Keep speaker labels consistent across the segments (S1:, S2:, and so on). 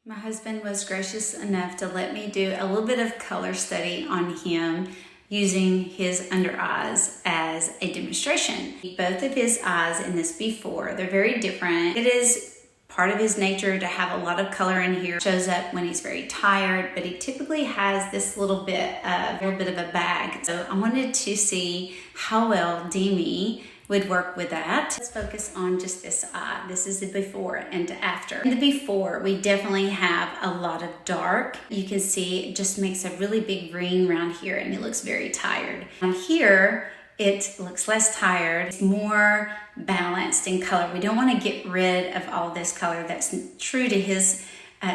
S1: My husband was gracious enough to let me do a little bit of color study on him using his under eyes as a demonstration. Both of his eyes in this before, they're very different. It is part of his nature to have a lot of color in here. It shows up when he's very tired, but he typically has this little bit of a bag. So I wanted to see how well Demi would work with that. Let's focus on just this eye. This is the before and after. In the before, we definitely have a lot of dark. You can see it just makes a really big ring around here and it looks very tired. On here, it looks less tired. It's more balanced in color. We don't want to get rid of all this color that's true to his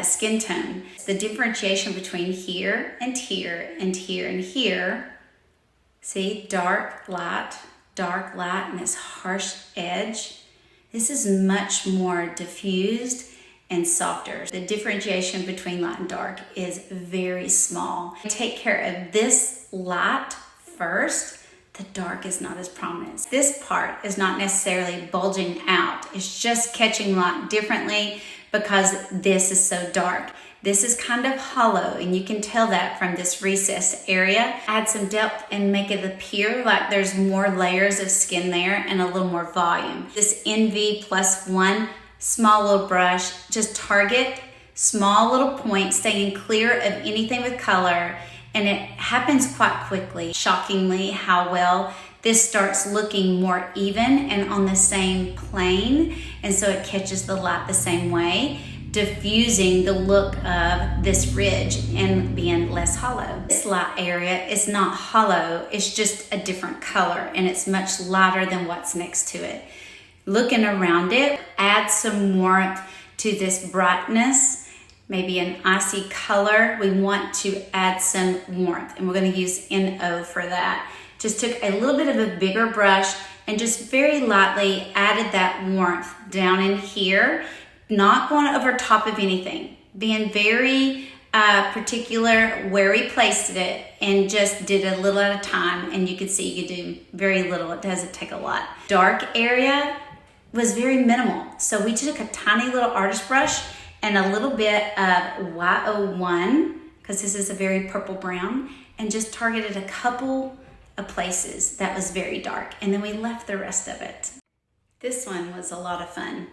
S1: skin tone. The differentiation between here and here and here and here. See, dark, light, and this harsh edge. This is much more diffused and softer. The differentiation between light and dark is very small. Take care of this light first. The dark is not as prominent. This part is not necessarily bulging out. It's just catching light differently because this is so dark. This is kind of hollow, and you can tell that from this recessed area. Add some depth and make it appear like there's more layers of skin there and a little more volume. This NV+1 small little brush, just target small little points, staying clear of anything with color, and it happens quite quickly. Shockingly how well this starts looking more even and on the same plane, and so it catches the light the same way, diffusing the look of this ridge and being less hollow. This light area is not hollow, it's just a different color and it's much lighter than what's next to it. Looking around it, add some warmth to this brightness, maybe an icy color. We want to add some warmth and we're going to use NO for that. Just took a little bit of a bigger brush and just very lightly added that warmth down in here. Not going over top of anything, being very particular where we placed it and just did a little at a time, and you can see you could do very little. It doesn't take a lot. Dark area was very minimal. So we took a tiny little artist brush and a little bit of Y01, because this is a very purple brown, and just targeted a couple of places that was very dark, and then we left the rest of it. This one was a lot of fun.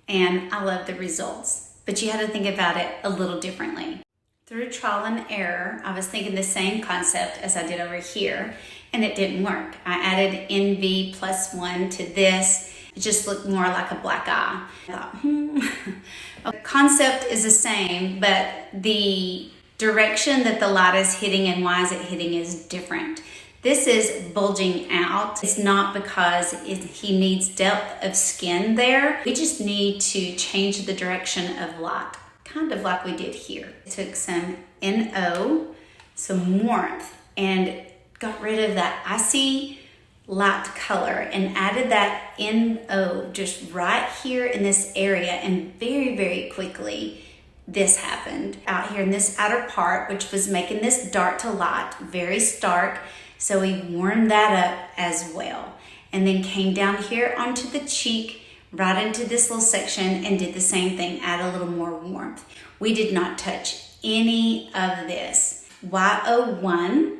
S1: And I love the results, but you had to think about it a little differently. Through trial and error, I was thinking the same concept as I did over here, and it didn't work. I added NV+1 to this. It just looked more like a black eye. I thought, The concept is the same, but the direction that the light is hitting and why is it hitting is different. This is bulging out. It's not because he needs depth of skin there. We just need to change the direction of light, kind of like we did here. Took some NO, some warmth, and got rid of that icy light color and added that NO just right here in this area, and very, very quickly this happened out here in this outer part, which was making this dark to light, very stark. So we warmed that up as well. And then came down here onto the cheek, right into this little section, and did the same thing, add a little more warmth. We did not touch any of this. Y01,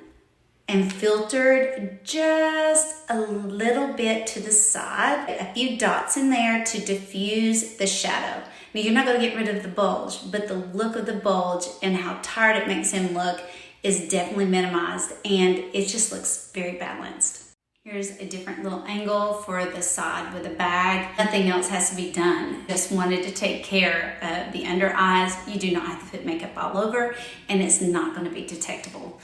S1: and filtered just a little bit to the side, a few dots in there to diffuse the shadow. Now you're not gonna get rid of the bulge, but the look of the bulge and how tired it makes him look is definitely minimized, and it just looks very balanced. Here's a different little angle for the side with a bag. Nothing else has to be done. Just wanted to take care of the under eyes. You do not have to put makeup all over, and it's not going to be detectable.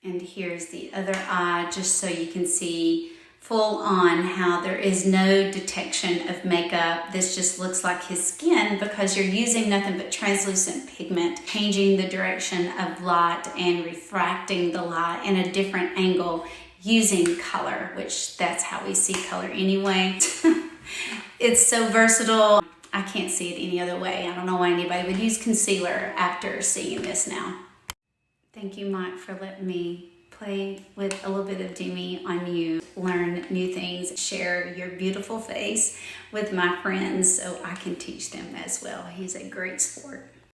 S1: And here's the other eye, just so you can see full on how there is no detection of makeup. This just looks like his skin because you're using nothing but translucent pigment, changing the direction of light and refracting the light in a different angle using color, which that's how we see color anyway. It's so versatile. I can't see it any other way. I don't know why anybody would use concealer after seeing this now. Thank you, Mike, for letting me play with a little bit of Demi on you, learn new things, share your beautiful face with my friends so I can teach them as well. He's a great sport.